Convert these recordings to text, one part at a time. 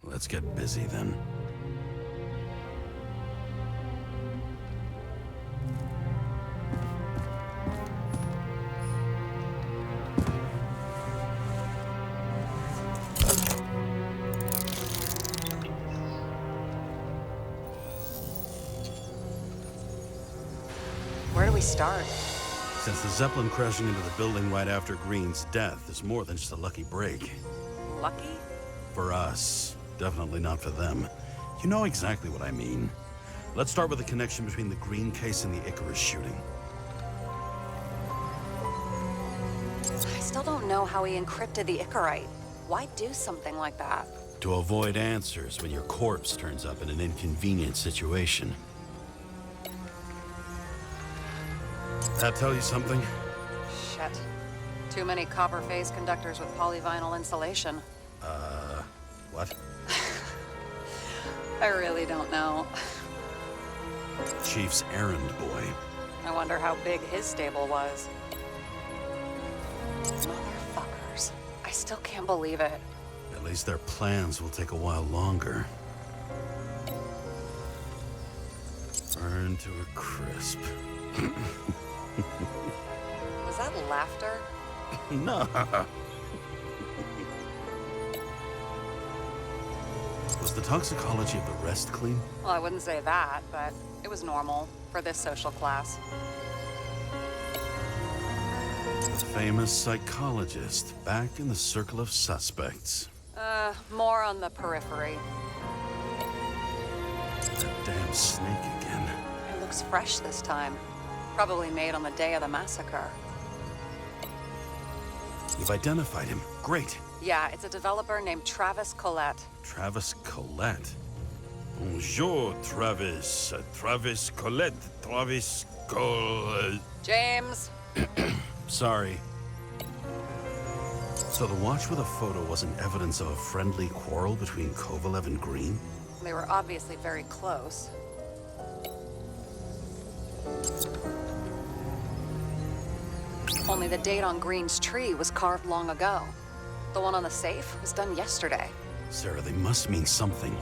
Let's get busy then. Where do we start? Since the Zeppelin crashing into the building right after Green's death is more than just a lucky break. Lucky? For us. Definitely not for them. You know exactly what I mean. Let's start with the connection between the Green case and the Icarus shooting. I still don't know how he encrypted the Icarite. Why do something like that? To avoid answers when your corpse turns up in an inconvenient situation. That tell you something? Shit. Too many copper phase conductors with polyvinyl insulation. What? I really don't know. Chief's errand boy. I wonder how big his stable was. Motherfuckers. I still can't believe it. At least their plans will take a while longer. Burn to a crisp. Was that laughter? No. Was the toxicology of the rest clean? Well, I wouldn't say that, but it was normal for this social class. The famous psychologist back in the circle of suspects. More on the periphery. That damn snake again. It looks fresh this time. Probably made on the day of the massacre. You've identified him. Great. Yeah, it's a developer named Travis Collette. Travis Collette. Bonjour, Travis. Travis Collette. Travis Collette. James! Sorry. So the watch with a photo wasn't evidence of a friendly quarrel between Kovalev and Green? They were obviously very close. Only the date on Green's tree was carved long ago. The one on the safe was done yesterday. Sarah, they must mean something.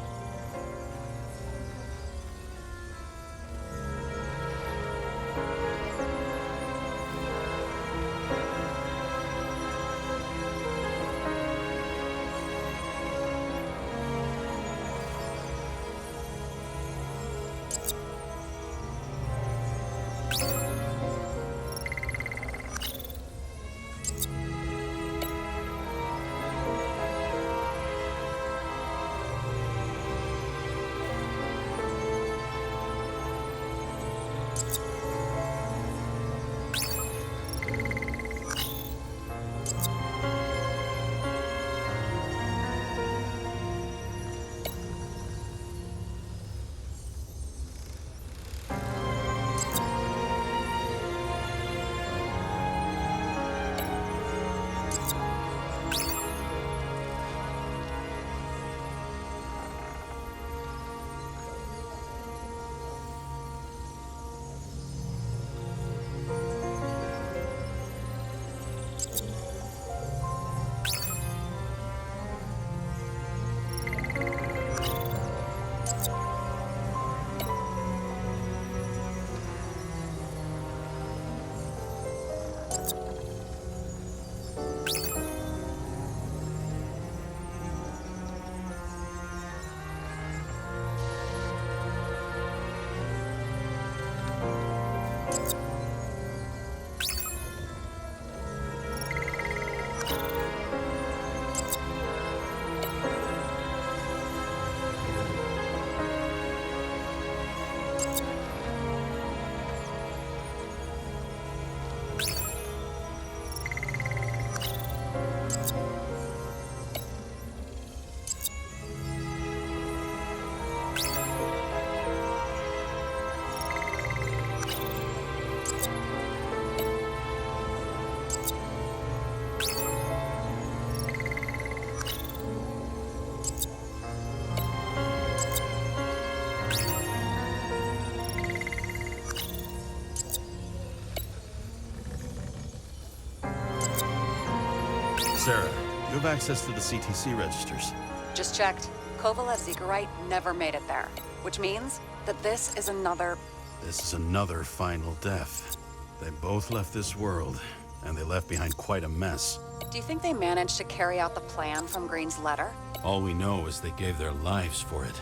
Sarah, you have access to the CTC registers. Just checked. Kovalev Zegarite never made it there, which means that this is another... This is another final death. They both left this world, and they left behind quite a mess. Do you think they managed to carry out the plan from Green's letter? All we know is they gave their lives for it.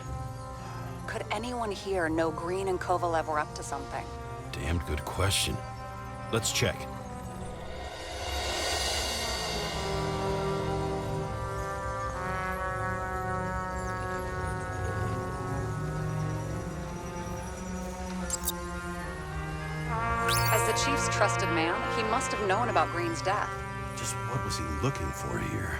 Could anyone here know Green and Kovalev were up to something? Damned good question. Let's check. As the Chief's trusted man, he must have known about Green's death. Just what was he looking for here?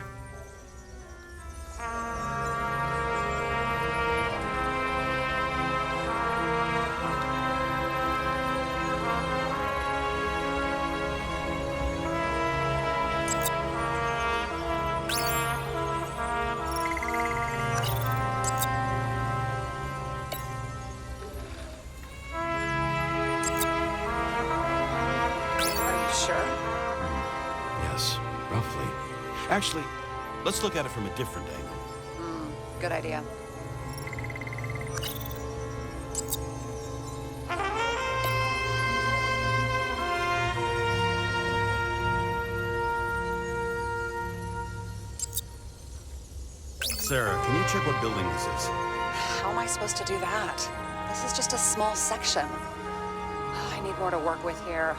Yes, roughly. Actually, let's look at it from a different angle. Good idea. Sarah, can you check what building this is? How am I supposed to do that? This is just a small section. I need more to work with here.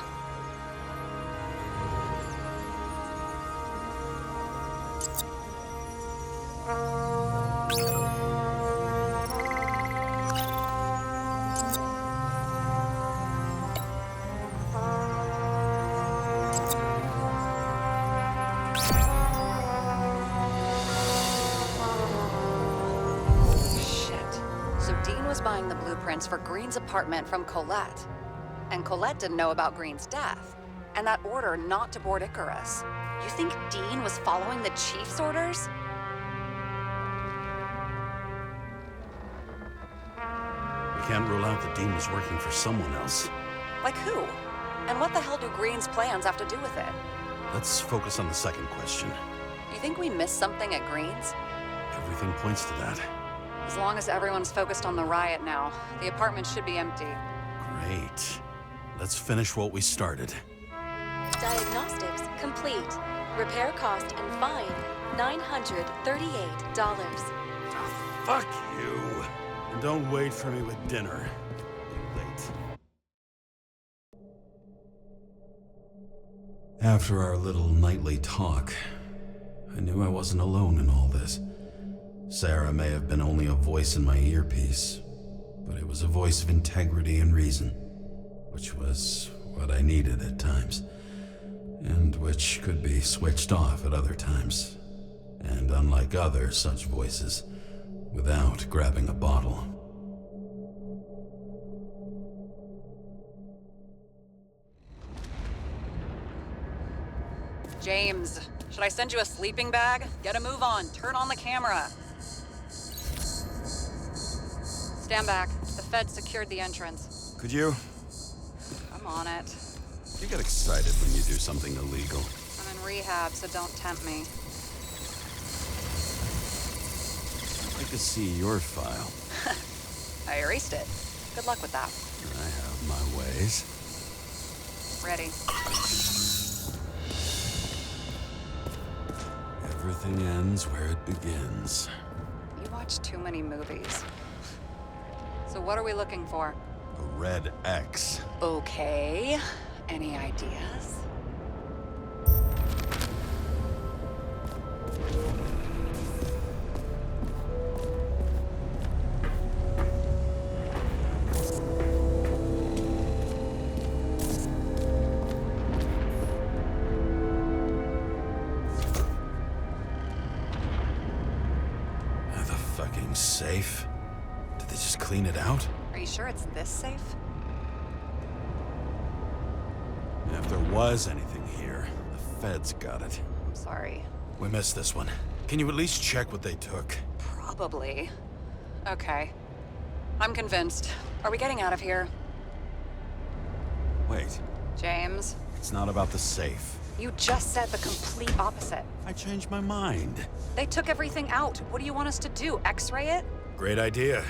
Buying the blueprints for Green's apartment from Colette. And Colette didn't know about Green's death, and that order not to board Icarus. You think Dean was following the Chief's orders? We can't rule out that Dean was working for someone else. Like who? And what the hell do Green's plans have to do with it? Let's focus on the second question. You think we missed something at Green's? Everything points to that. As long as everyone's focused on the riot now, the apartment should be empty. Great. Let's finish what we started. Diagnostics complete. Repair cost and fine, $938. Oh, fuck you. And don't wait for me with dinner. Too late. After our little nightly talk, I knew I wasn't alone in all this. Sarah may have been only a voice in my earpiece, but it was a voice of integrity and reason, which was what I needed at times, and which could be switched off at other times, and unlike other such voices, without grabbing a bottle. James, should I send you a sleeping bag? Get a move on, turn on the camera. Stand back. The Fed secured the entrance. Could you? I'm on it. You get excited when you do something illegal. I'm in rehab, so don't tempt me. I'd like to see your file. I erased it. Good luck with that. I have my ways. Ready. Everything ends where it begins. You watch too many movies. So what are we looking for? A red X. Okay. Any ideas? The fucking safe? Did they just clean it out? Are you sure it's this safe? If there was anything here, the feds got it. I'm sorry. We missed this one. Can you at least check what they took? Probably. Okay. I'm convinced. Are we getting out of here? Wait. James? It's not about the safe. You just said the complete opposite. I changed my mind. They took everything out. What do you want us to do? X-ray it? Great idea.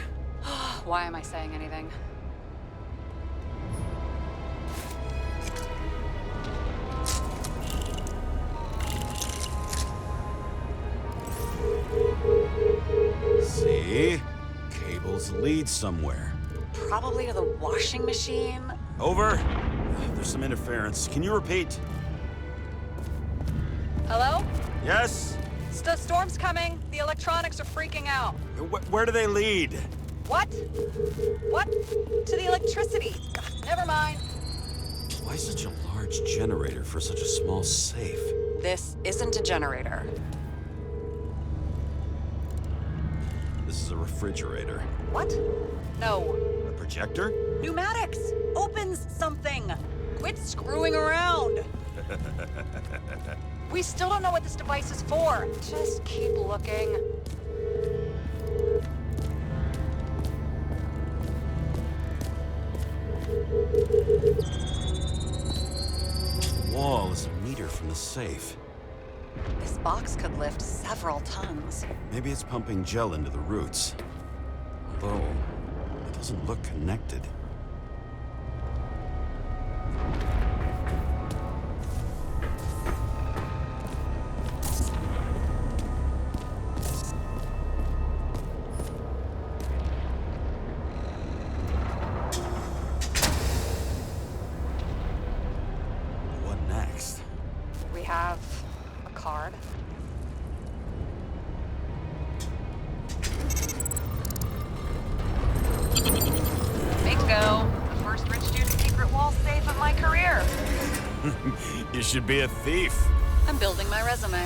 Why am I saying anything? See? Cables lead somewhere. Probably to the washing machine. Over. There's some interference. Can you repeat? Hello? Yes? The storm's coming. The electronics are freaking out. Where do they lead? What? What? To the electricity. Never mind. Why such a large generator for such a small safe? This isn't a generator. This is a refrigerator. What? No. A projector? Pneumatics! Opens something! Quit screwing around! We still don't know what this device is for. Just keep looking. The wall is a meter from the safe. This box could lift several tons. Maybe it's pumping gel into the roots. Although, it doesn't look connected. What next? We have a card. Bingo! The first rich dude's secret wall safe of my career. You should be a thief. I'm building my resume.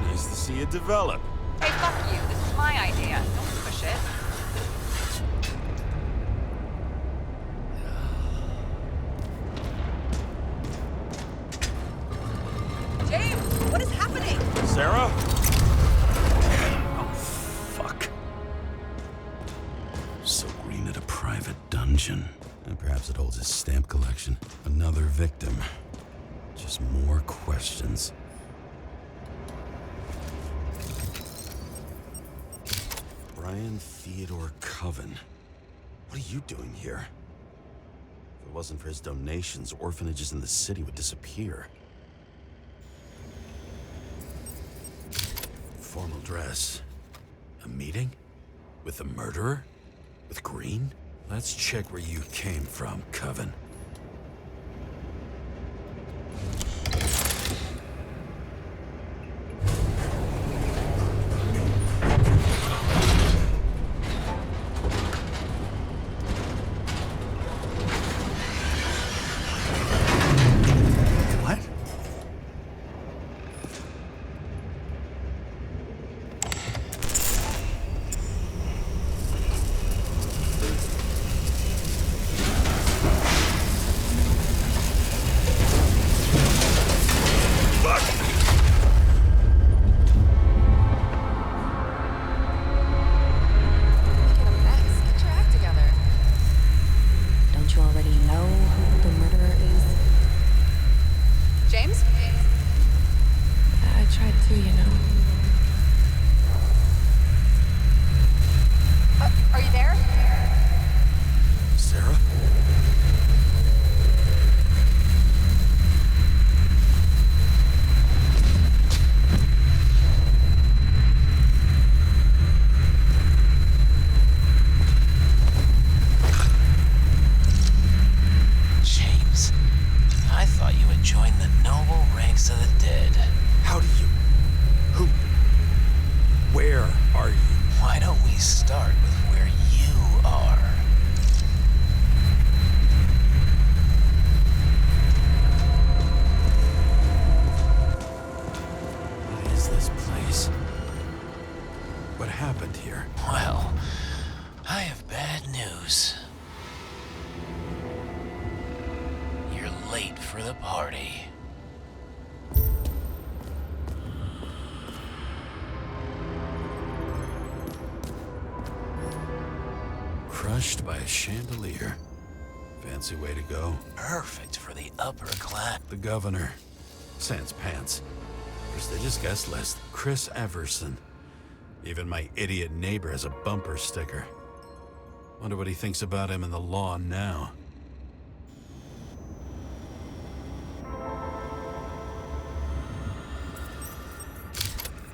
Nice to see you develop. Hey, fuck you. This is my idea. Don't push it. James, what is happening? Sarah? Oh, fuck. So Green at a private dungeon. And perhaps it holds his stamp collection. Another victim. Just more questions. Brian Theodore Coven. What are you doing here? If it wasn't for his donations, orphanages in the city would disappear. Formal dress. A meeting? With the murderer? With Green? Let's check where you came from, Coven. What? Get a mess. Get your act together. Don't you already know who the murderer is? James? I tried to, you know. Are you there? Sarah? James, I thought you had joined the noble ranks of the dead. How do you... Who... Where are you? Why don't we start with where you are? What is this place? What happened here? Well, I have bad news. You're late for the party. Crushed by a chandelier. Fancy way to go. Perfect for the upper class. The governor. Sans pants. Prestigious guest list. Chris Everson. Even my idiot neighbor has a bumper sticker. Wonder what he thinks about him and the law now.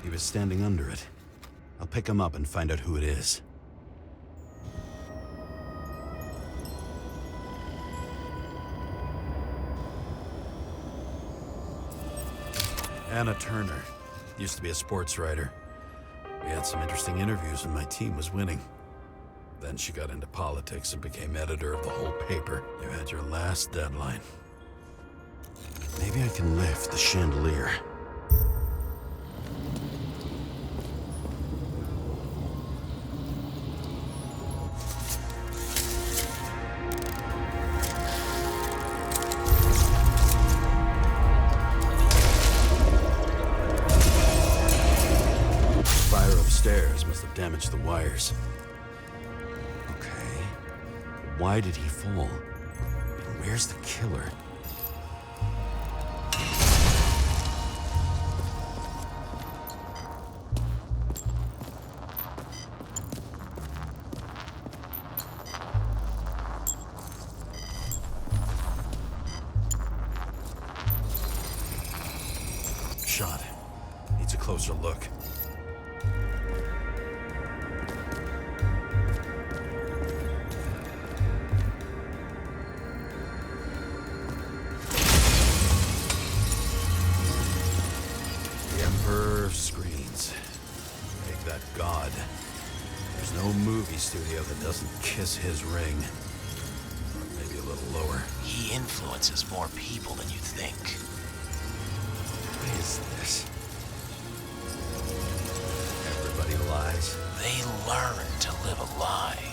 He was standing under it. I'll pick him up and find out who it is. Anna Turner. Used to be a sports writer. We had some interesting interviews when my team was winning. Then she got into politics and became editor of the whole paper. You had your last deadline. Maybe I can lift the chandelier. Stairs must have damaged the wires. Okay. Why did he fall? And where's the killer? Shot. Needs a closer look. Screens. Make that God. There's no movie studio that doesn't kiss his ring. Or maybe a little lower. He influences more people than you'd think. What is this? Everybody lies. They learn to live a lie.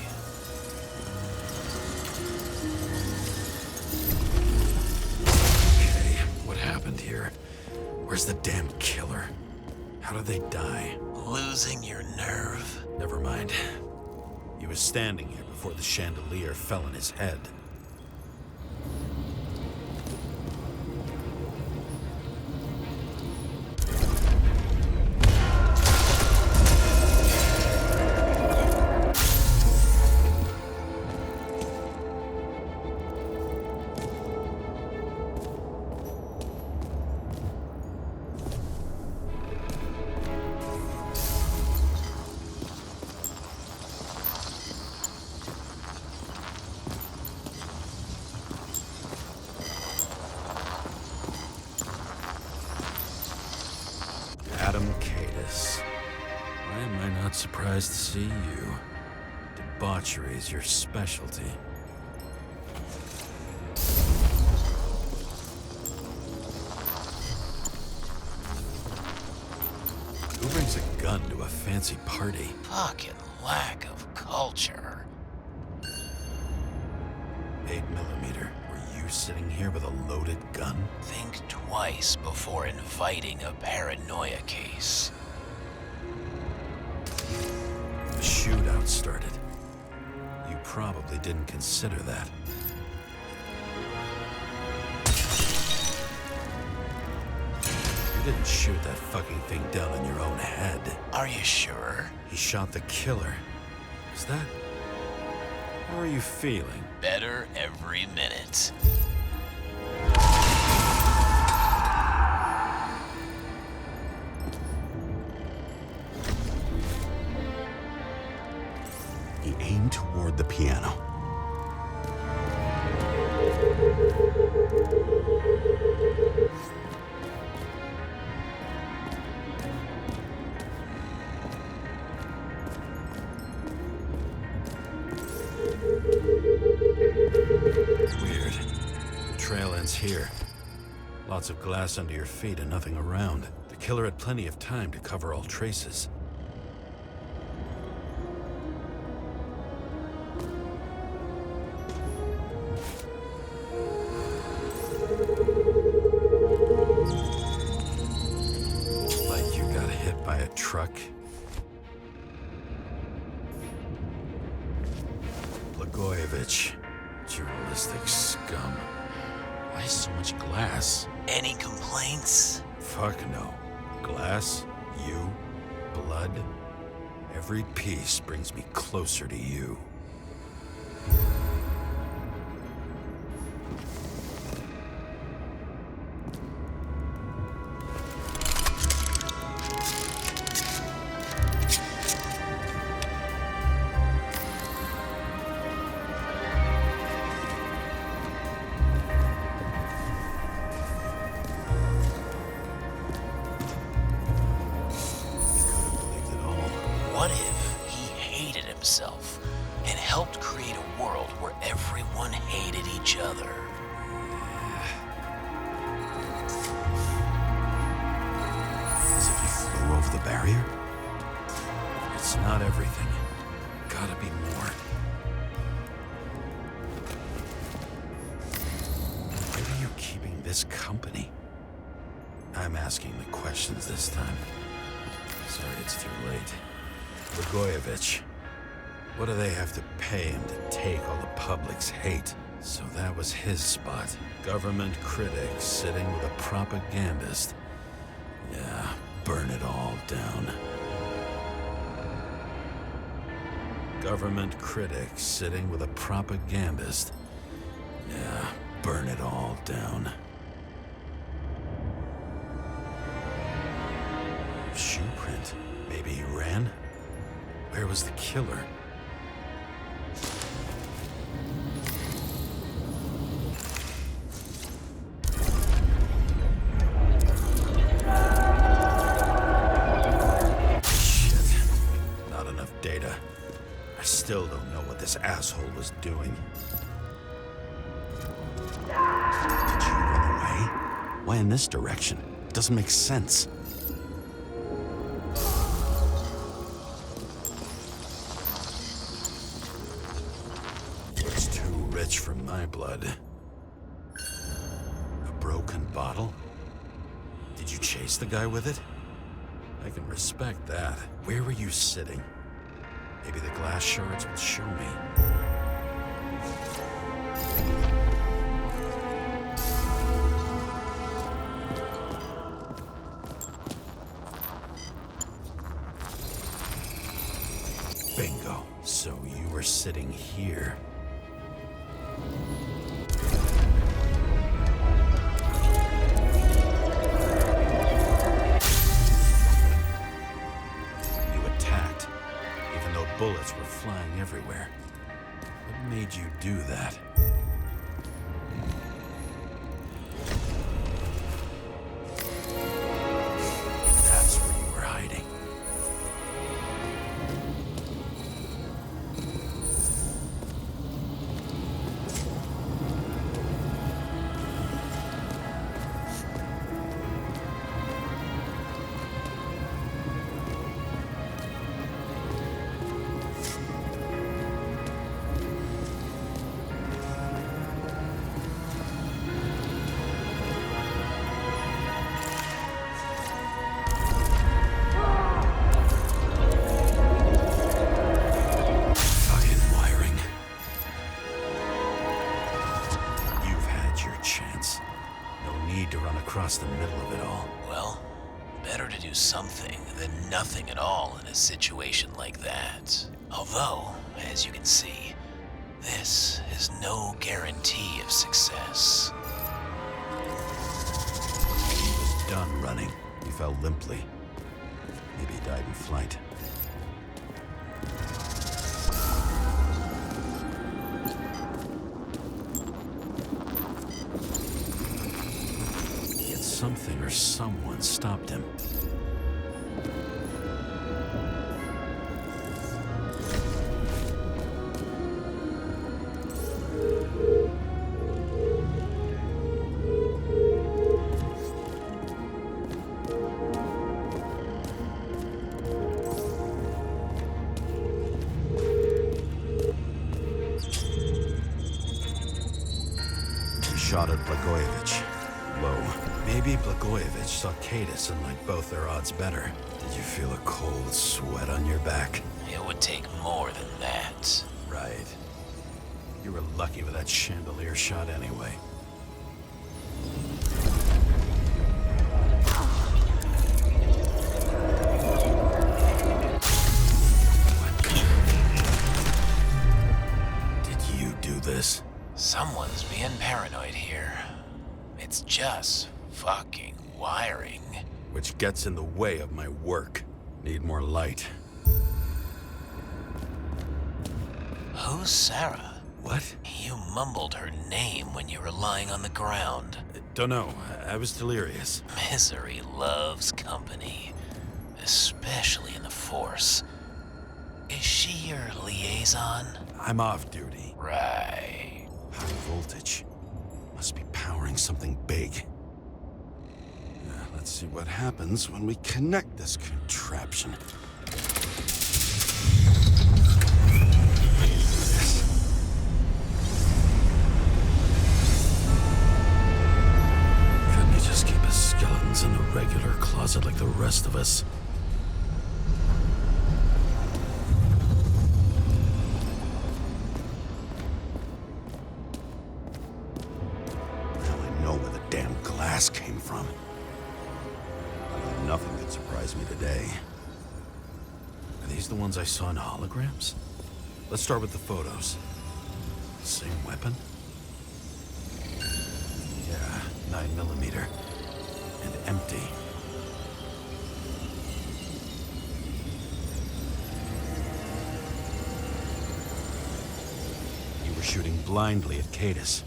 Okay, what happened here? Where's the damn killer? How did they die? Losing your nerve? Never mind. He was standing here before the chandelier fell on his head. Why am I not surprised to see you? Debauchery is your specialty. Who brings a gun to a fancy party? Fucking lack of culture. 8mm. Were you sitting here with a loaded gun? Think twice before inviting a paranoia case. The shootout started. You probably didn't consider that. You didn't shoot that fucking thing down on your own head. Are you sure? He shot the killer. Is that... How are you feeling? Better every minute. He aimed toward the piano. Weird. The trail ends here. Lots of glass under your feet and nothing around. The killer had plenty of time to cover all traces. Like you got hit by a truck. Blagojevich. Materialistic scum. Why so much glass? Any complaints? Fuck no. Glass, you, blood. Every piece brings me closer to you. What if he hated himself and helped create a world where everyone hated each other? As if he flew over the barrier? It's not everything. Gotta be more. Why are you keeping this company? I'm asking the questions this time. Sorry it's too late. Blagojevich. What do they have to pay him to take all the public's hate? So that was his spot. Government critic sitting with a propagandist. Yeah, burn it all down. Government critic sitting with a propagandist. Yeah, burn it all down. Shoe print. Maybe he ran? Where was the killer? Shit. Not enough data. I still don't know what this asshole was doing. Did you run away? Why in this direction? Doesn't make sense. Rich from my blood. A broken bottle? Did you chase the guy with it? I can respect that. Where were you sitting? Maybe the glass shards will show me. Bingo. So you were sitting here. Bullets were flying everywhere. What made you do that? That's where you were hiding. Across the middle of it all. Well, better to do something than nothing at all in a situation like that. Although, as you can see, this is no guarantee of success. He was done running. He fell limply. Maybe he died in flight. Something or someone stopped him. He shot at Blagojevich. Low. Maybe Blagojevich saw Cadis and liked both their odds better. Did you feel a cold sweat on your back? It would take more than that. Right. You were lucky. lucky with that chandelier shot anyway. Did you do this? Someone's being paranoid here. It's just fucking wiring. Which gets in the way of my work. Need more light. Who's Sarah? What? You mumbled her name when you were lying on the ground. Don't know. I was delirious. Misery loves company, especially in the Force. Is she your liaison? I'm off duty. Right. High voltage. Must be powering something big. Let's see what happens when we connect this contraption. Couldn't he just keep his skeletons in the regular closet like the rest of us? Now I know where the damn glass came from. Nothing could surprise me today. Are these the ones I saw in holograms? Let's start with the photos. Same weapon? Yeah, 9mm. And empty. You were shooting blindly at Cadus.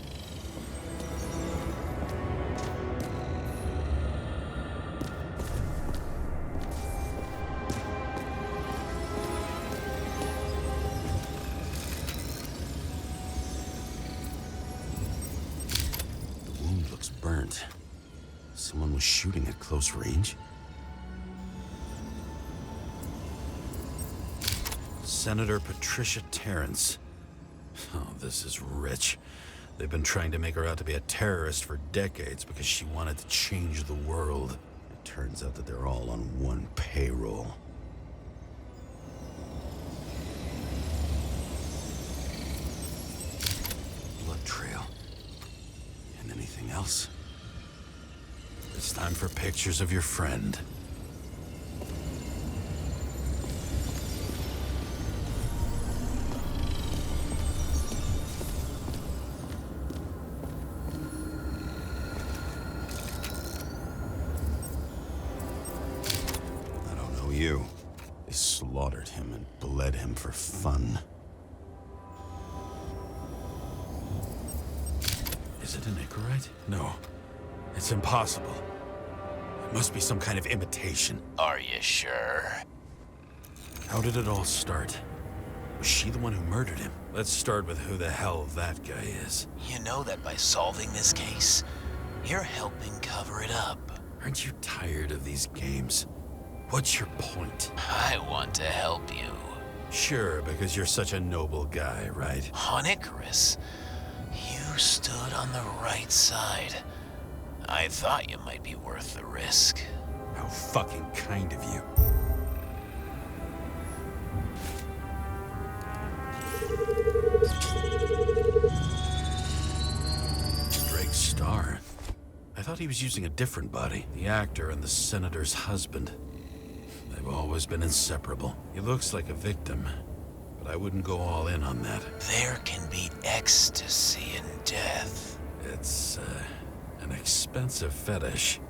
Burnt. Someone was shooting at close range? Senator Patricia Terrence. Oh, this is rich. They've been trying to make her out to be a terrorist for decades because she wanted to change the world. It turns out that they're all on one payroll. Blood trail. And anything else? It's time for pictures of your friend. I don't know you. They slaughtered him and bled him for fun. Is it an Icarite? No. It's impossible. It must be some kind of imitation. Are you sure? How did it all start? Was she the one who murdered him? Let's start with who the hell that guy is. You know that by solving this case, you're helping cover it up. Aren't you tired of these games? What's your point? I want to help you. Sure, because you're such a noble guy, right? On Icarus, you stood on the right side. I thought you might be worth the risk. How fucking kind of you. Drake Starr. I thought he was using a different body. The actor and the senator's husband. They've always been inseparable. He looks like a victim, but I wouldn't go all in on that. There can be ecstasy in death. It's, an expensive fetish.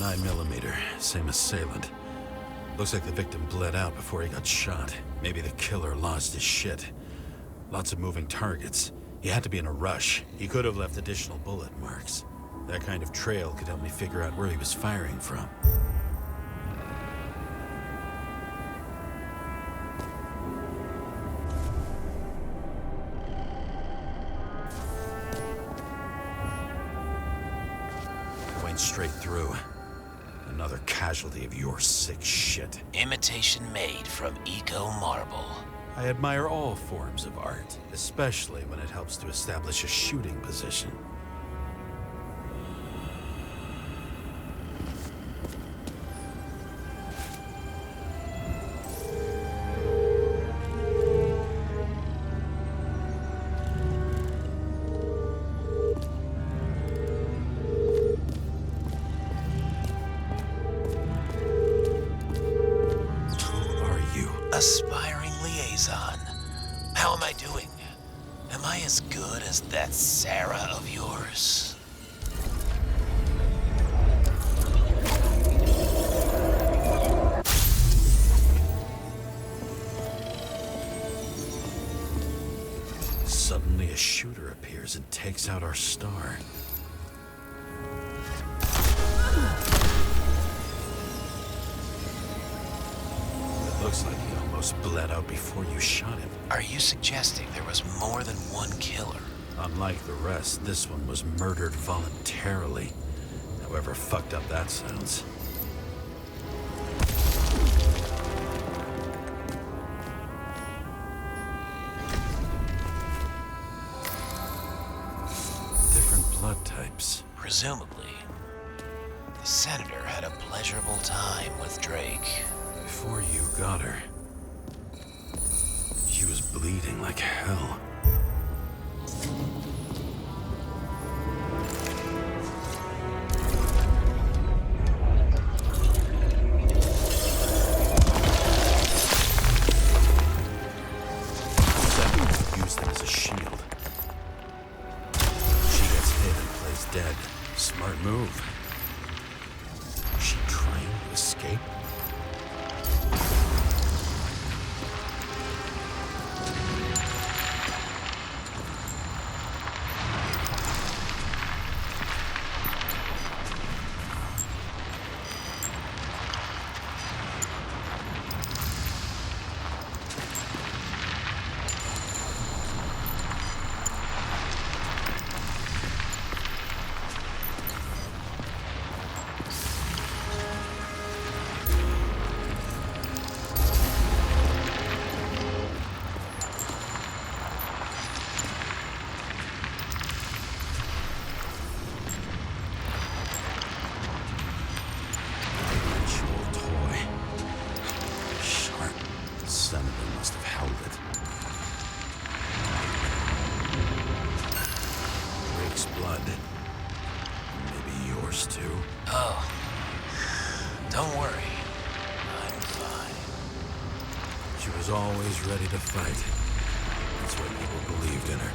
Nine millimeter, same assailant. Looks like the victim bled out before he got shot. Maybe the killer lost his shit. Lots of moving targets. He had to be in a rush. He could have left additional bullet marks. That kind of trail could help me figure out where he was firing from. Went straight through. Another casualty of your sick shit. Imitation made from eco marble. I admire all forms of art, especially when it helps to establish a shooting position. as good as that Sarah of yours? Suddenly a shooter appears and takes out our star. It looks like he almost bled out before you shot him. Are you suggesting there was more than one killer? Unlike the rest, this one was murdered voluntarily. However fucked up that sounds. Different blood types. Presumably, the senator had a pleasurable time with Drake. Before you got her, she was bleeding like hell. Used it as a shield. She gets hit and plays dead. Smart move. Was she trying to escape? Ritual toy. Sharp. Senator must have held it. Drake's blood. Maybe yours too. Oh, don't worry. I'm fine. She was always ready to fight. That's why people believed in her.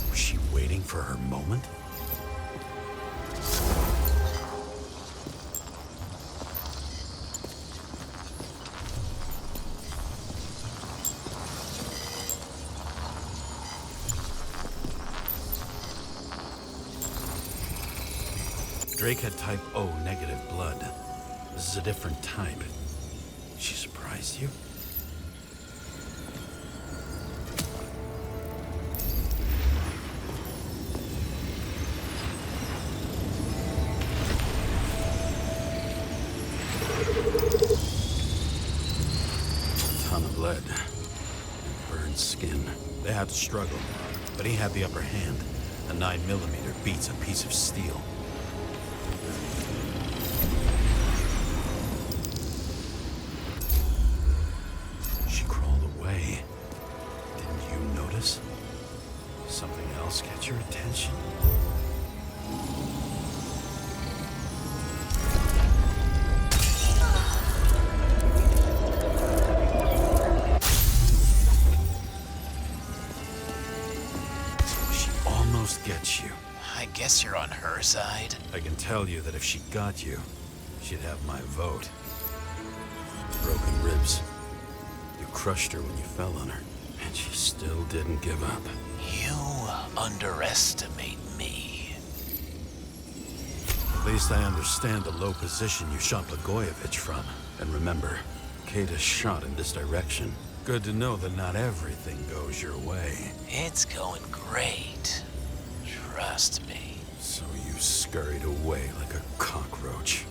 Was she waiting for her moment? Drake had type O negative blood. This is a different type. She surprised you? A ton of lead. And burned skin. They had to struggle, but he had the upper hand. A 9mm beats a piece of steel. She crawled away. Didn't you notice? Something else catch your attention? She almost gets you. I guess you're on her side. I can tell you that if she got you, she'd have my vote. Broken ribs. You crushed her when you fell on her, and she still didn't give up. You underestimate me. At least I understand the low position you shot Blagojevich from. And remember, Kata's shot in this direction. Good to know that not everything goes your way. It's going great. Trust me. So you scurried away like a cockroach.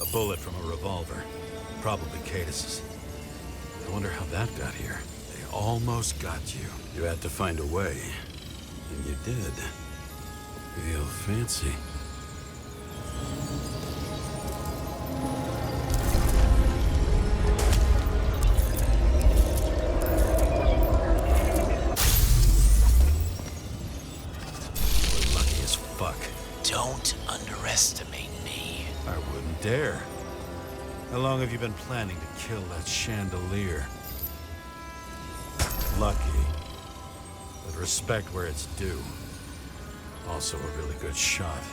A bullet from a revolver. Probably Cadis's. I wonder how that got here. They almost got you. You had to find a way. And you did. Real fancy. dare. How long have you been planning to kill that chandelier? Lucky, but respect where it's due. Also a really good shot.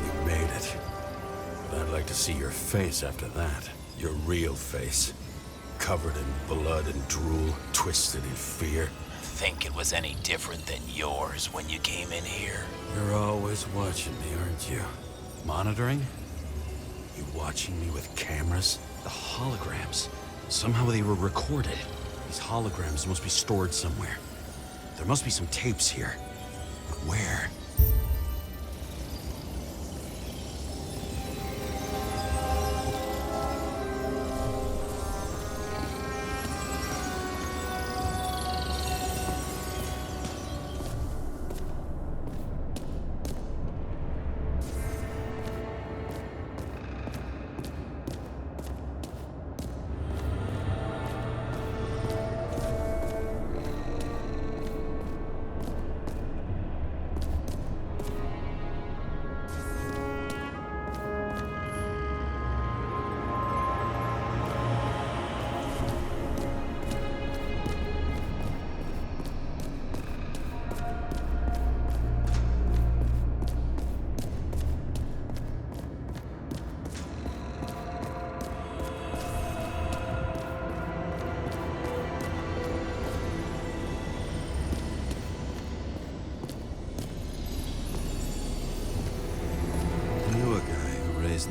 You made it. But I'd like to see your face after that. Your real face. Covered in blood and drool, twisted in fear. Think it was any different than yours when you came in here? You're always watching me, aren't you? Monitoring? You watching me with cameras? The holograms. Somehow they were recorded. These holograms must be stored somewhere. There must be some tapes here. But where?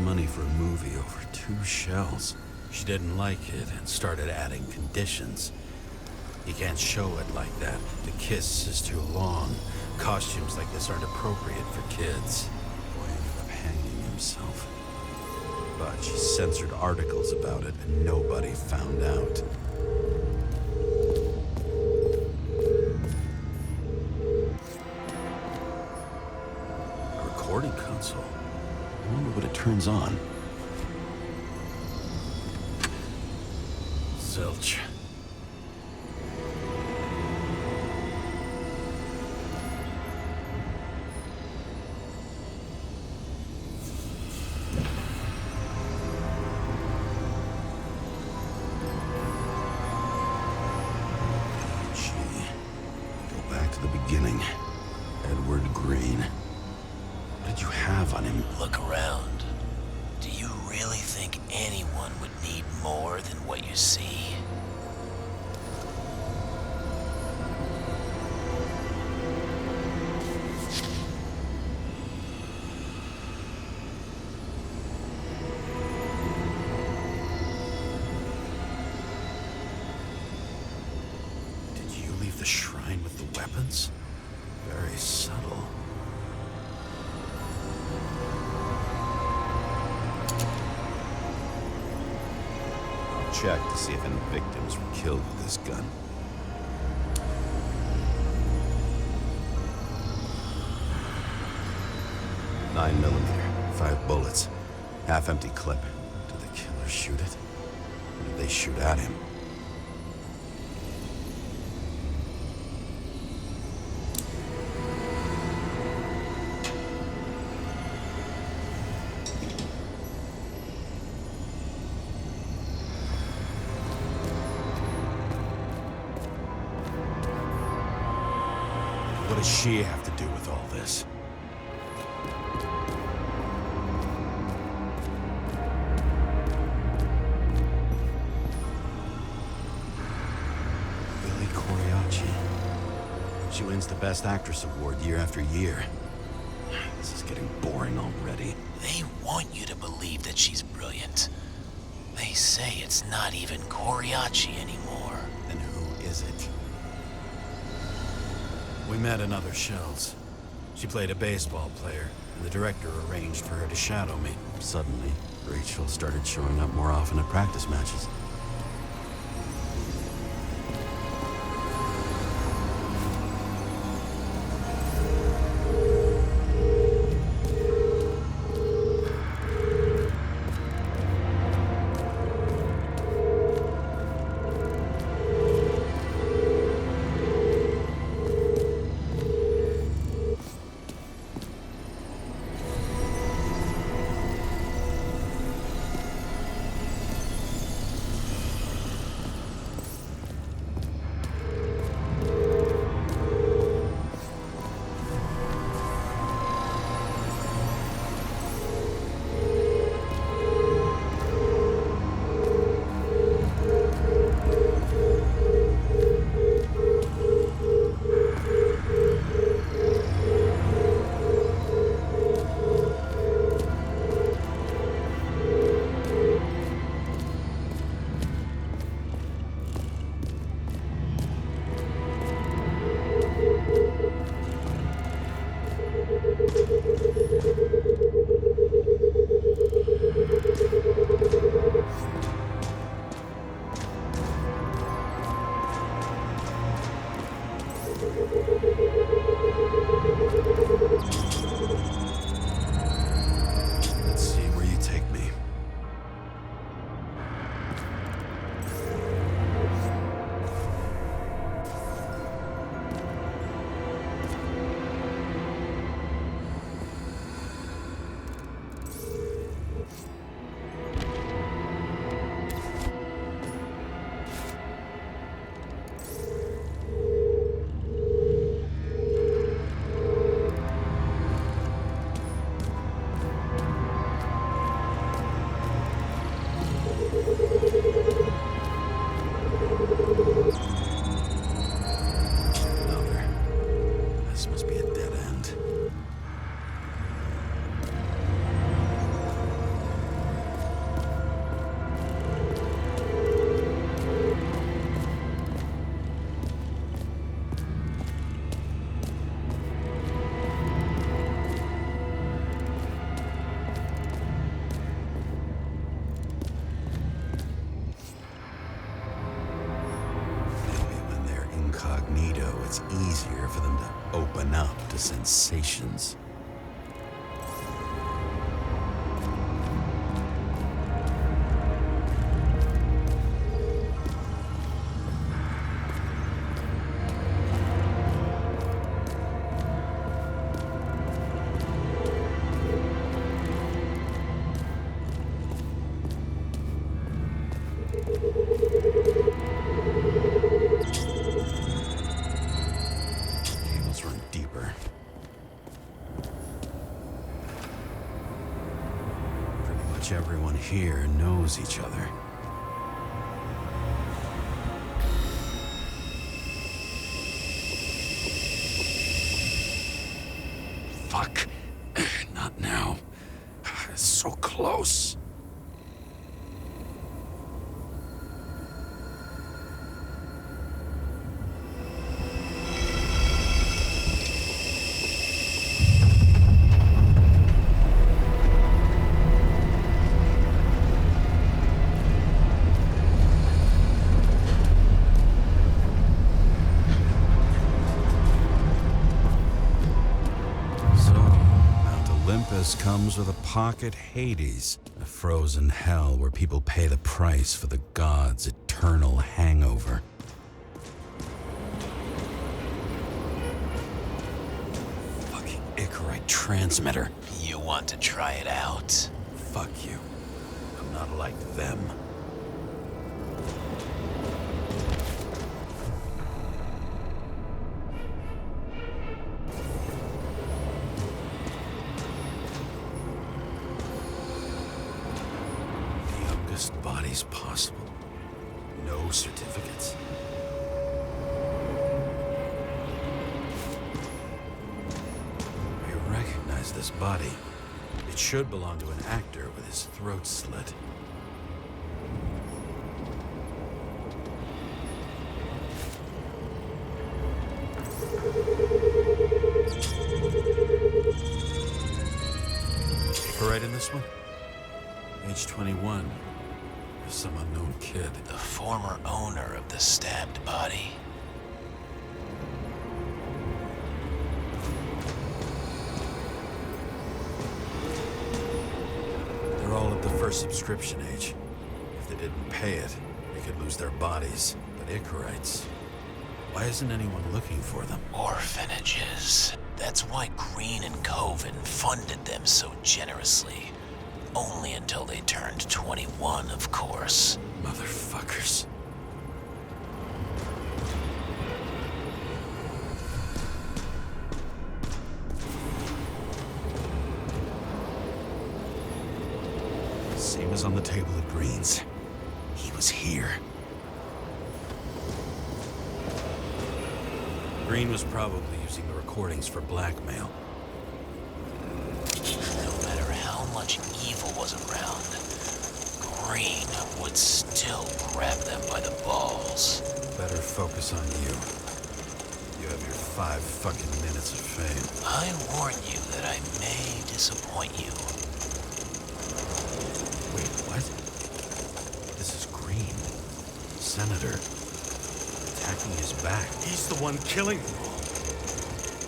Money for a movie over 2 shells. She didn't like it and started adding conditions. You can't show it like that. The kiss is too long. Costumes like this aren't appropriate for kids. Boy ended up hanging himself. But she censored articles about it and nobody found out. A recording console. I wonder what it turns on. Zilch. Gee. Go back to the beginning. Edward Green. What did you have on him? Look around. Do you really think anyone would need more than what you see? Did you leave the shrine with the weapons? Very subtle. Check to see if any victims were killed with this gun. .9mm, 5 bullets, half-empty clip. Did the killer shoot it? Or did they shoot at him? What does she have to do with all this? Billy Coriacci. She wins the Best Actress award year after year. This is getting boring already. They want you to believe that she's brilliant. They say it's not even Coriacci anymore. Then who is it? We met in other shells. She played a baseball player, and the director arranged for her to shadow me. Suddenly, Rachel started showing up more often at practice matches. incognito, it's easier for them to open up to sensations. Cables run deeper. Pretty much everyone here knows each other. Fuck. Not now. It's so close. Olympus comes with a pocket Hades, a frozen hell where people pay the price for the gods' eternal hangover. Fucking Icarite transmitter. You want to try it out? Fuck you. I'm not like them. Bodies possible. No certificates. I recognize this body. It should belong to an actor with his throat slit. Right in this one? Age 21. Some unknown kid. The former owner of the stabbed body. They're all at the first subscription age. If they didn't pay it, they could lose their bodies. But Icarites, why isn't anyone looking for them? Orphanages. That's why Green and Coven funded them so generously. Only until they turned 21, of course. Motherfuckers. Same as on the table at Green's. He was here. Green was probably using the recordings for blackmail. No matter how much evil was around, Green would still grab them by the balls. Better focus on you. You have your 5 fucking minutes of fame. I warn you that I may disappoint you. Wait, what? This is Green. Senator. Attacking his back. He's the one killing them all.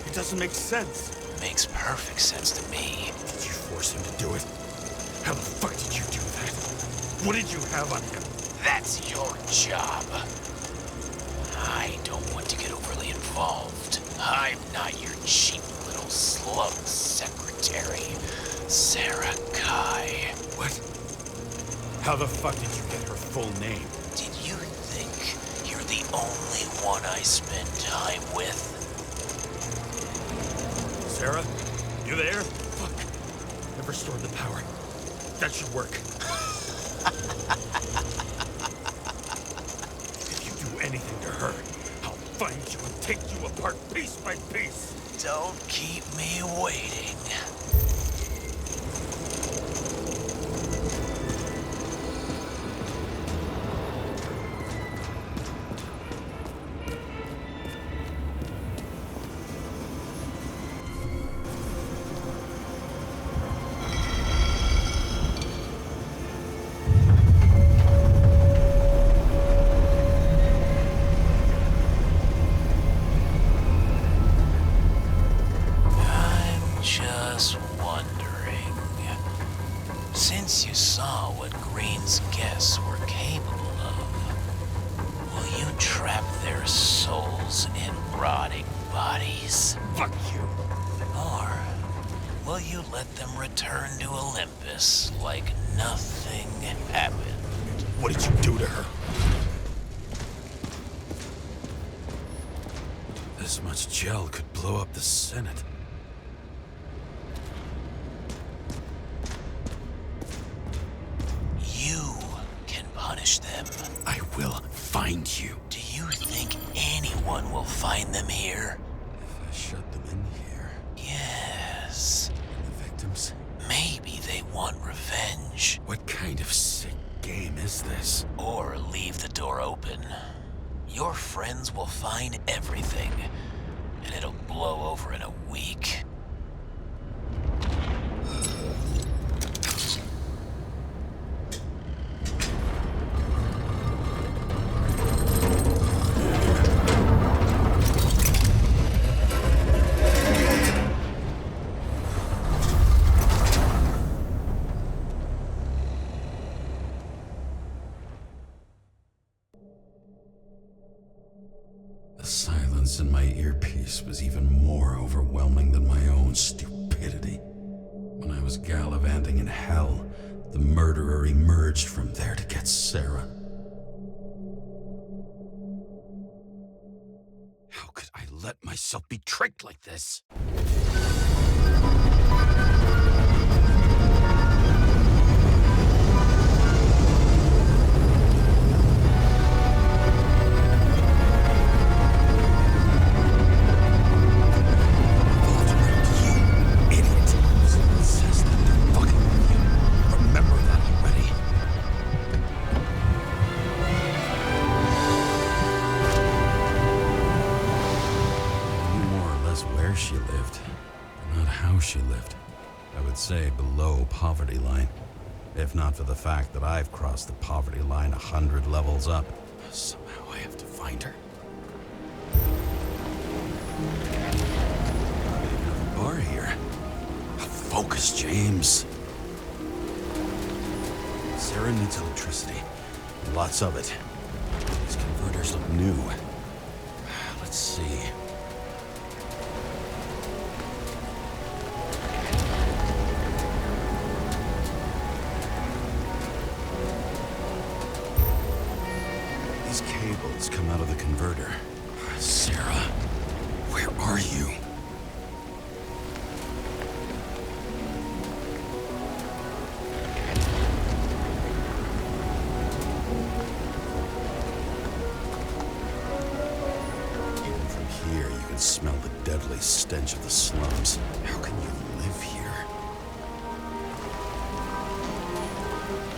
It doesn't make sense. Makes perfect sense to me. Did you force him to do it? How the fuck did you do that? What did you have on him? That's your job. I don't want to get overly involved. I'm not your cheap little slug secretary, Sarah Kai. What? How the fuck did you get her full name? Did you think you're the only one I spend time with? Sarah? You there? Fuck. I've restored the power. That should work. If you do anything to her, I'll find you and take you apart piece by piece. Don't keep me waiting. rotting bodies? Fuck you. Or will you let them return to Olympus like nothing happened? What did you do to her? This much gel could blow up the Senate. You can punish them. I will find you. Do you think anyone will find them here? If I shut them in here, Yes. the victims... Maybe they want revenge. What kind of sick game is this? Or leave the door open. Your friends will find everything, and it'll blow over in a week. The silence in my earpiece was even more overwhelming than my own stupidity. When I was gallivanting in hell, the murderer emerged from there to get Sarah. How could I let myself be tricked like this? She lived, but not how she lived. I would say below poverty line, if not for the fact that I've crossed the poverty line 100 levels up. Somehow I have to find her. Not even have a bar here. Focus, James. Sarah needs electricity. Lots of it. These converters look new. Let's see. These cables come out of the converter. Sarah, where are you? Even from here, you can smell the deadly stench of the slums. How can you live here?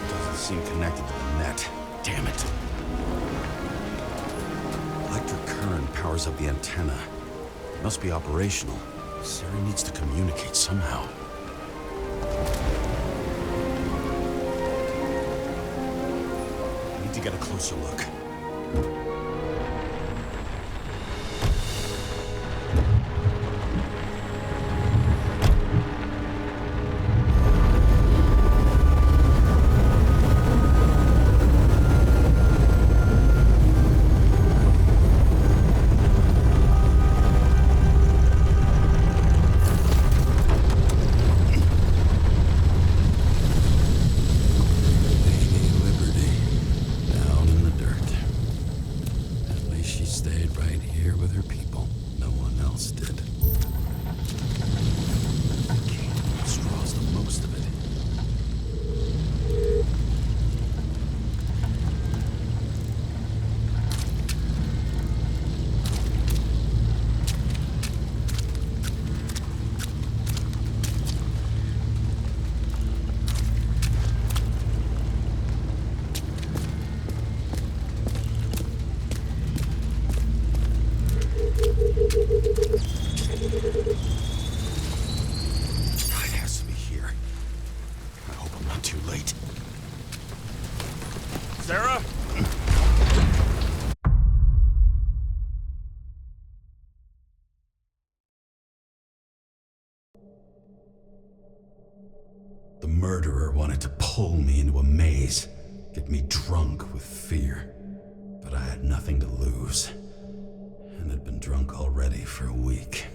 It doesn't seem connected to the net. Damn it. Electric current powers up the antenna. It must be operational. Sarah needs to communicate somehow. I need to get a closer look. Sarah? The murderer wanted to pull me into a maze, get me drunk with fear. But I had nothing to lose, and had been drunk already. for a week.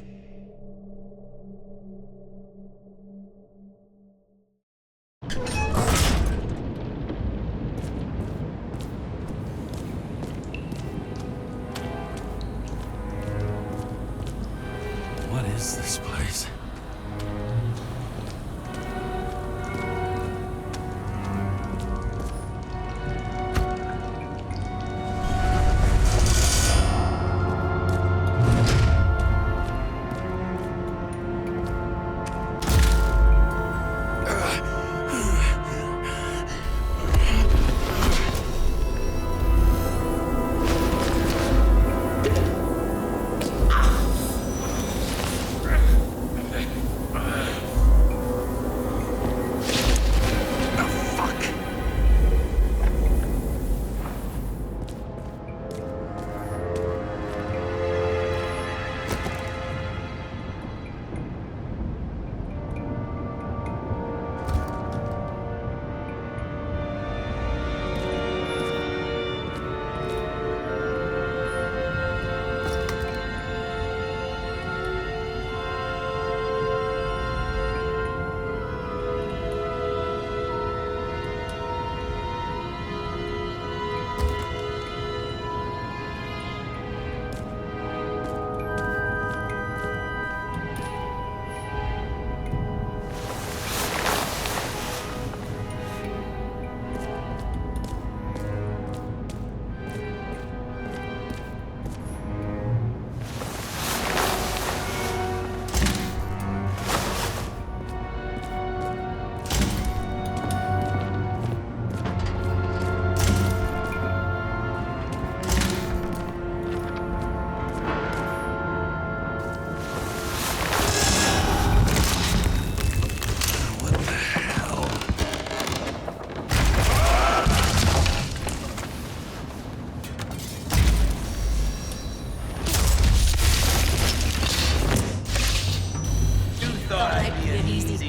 What is this place?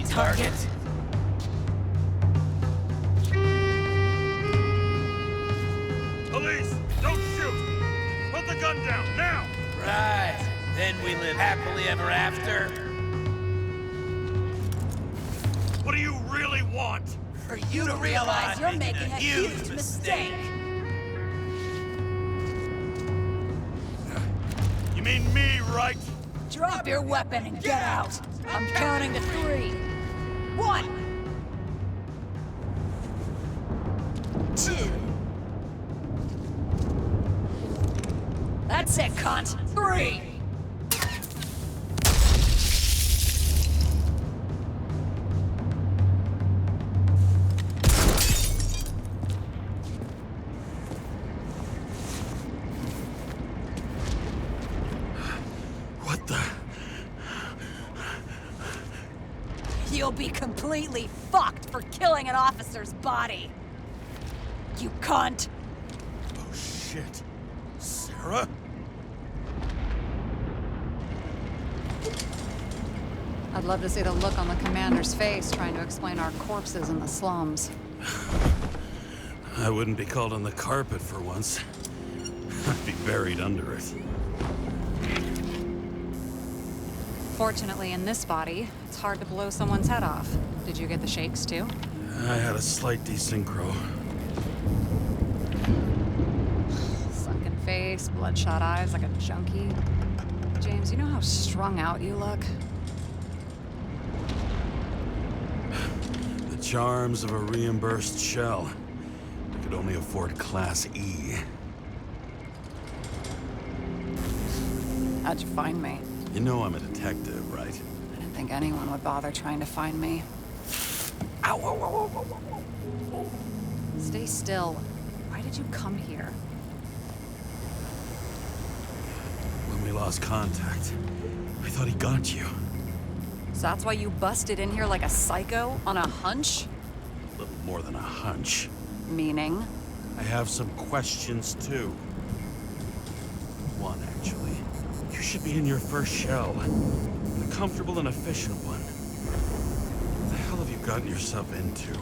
Target. Police, don't shoot! Put the gun down, now! Right. Then we live happily ever after. What do you really want? For you to realize you're making a huge mistake. You mean me, right? Drop your weapon and get out. I'm counting to 3. 1. 2. That's it, cunt. 3. What the? You'll be completely fucked for killing an officer's body. You cunt. Oh, shit. Sarah? I'd love to see the look on the commander's face trying to explain our corpses in the slums. I wouldn't be called on the carpet for once. I'd be buried under it. Fortunately, in this body, it's hard to blow someone's head off. Did you get the shakes, too? I had a slight desynchro. Sunken face, bloodshot eyes like a junkie. James, you know how strung out you look? The charms of a reimbursed shell. I could only afford Class E. How'd you find me? You know I'm a detective, right? I didn't think anyone would bother trying to find me. Ow, ow, ow, ow, ow, ow. Stay still. Why did you come here? When we lost contact, I thought he got you. So that's why you busted in here like a psycho on a hunch? A little more than a hunch. Meaning? I have some questions, too. One, actually. You should be in your first shell. A comfortable and efficient one. What the hell have you gotten yourself into?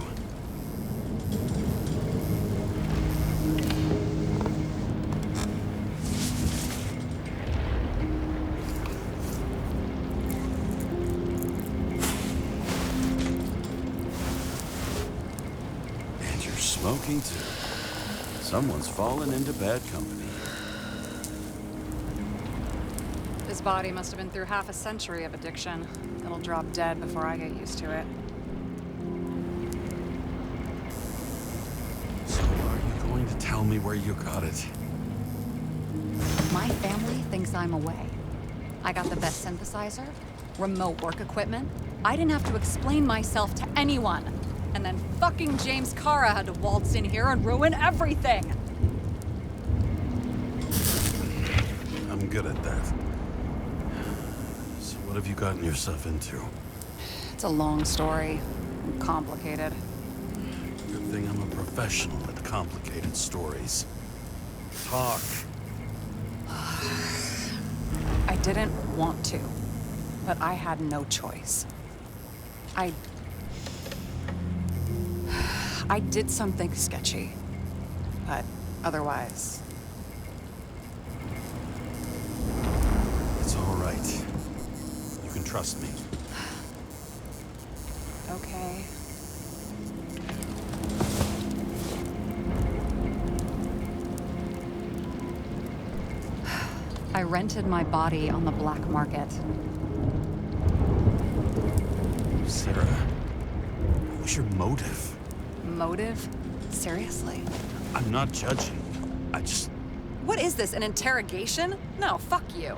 Smoking too. Someone's fallen into bad company. His body must have been through half a century of addiction. It'll drop dead before I get used to it. So are you going to tell me where you got it? My family thinks I'm away. I got the best synthesizer, remote work equipment. I didn't have to explain myself to anyone. And then fucking James Kara had to waltz in here and ruin everything. I'm good at that. So what have you gotten yourself into? It's a long story. Complicated. Good thing I'm a professional at complicated stories. Talk. I didn't want to, but I had no choice. I did something sketchy, but otherwise... It's all right. You can trust me. Okay. I rented my body on the black market. Sarah, what was your motive? Motive? Seriously? I'm not judging. I just... What is this, an interrogation? No, fuck you.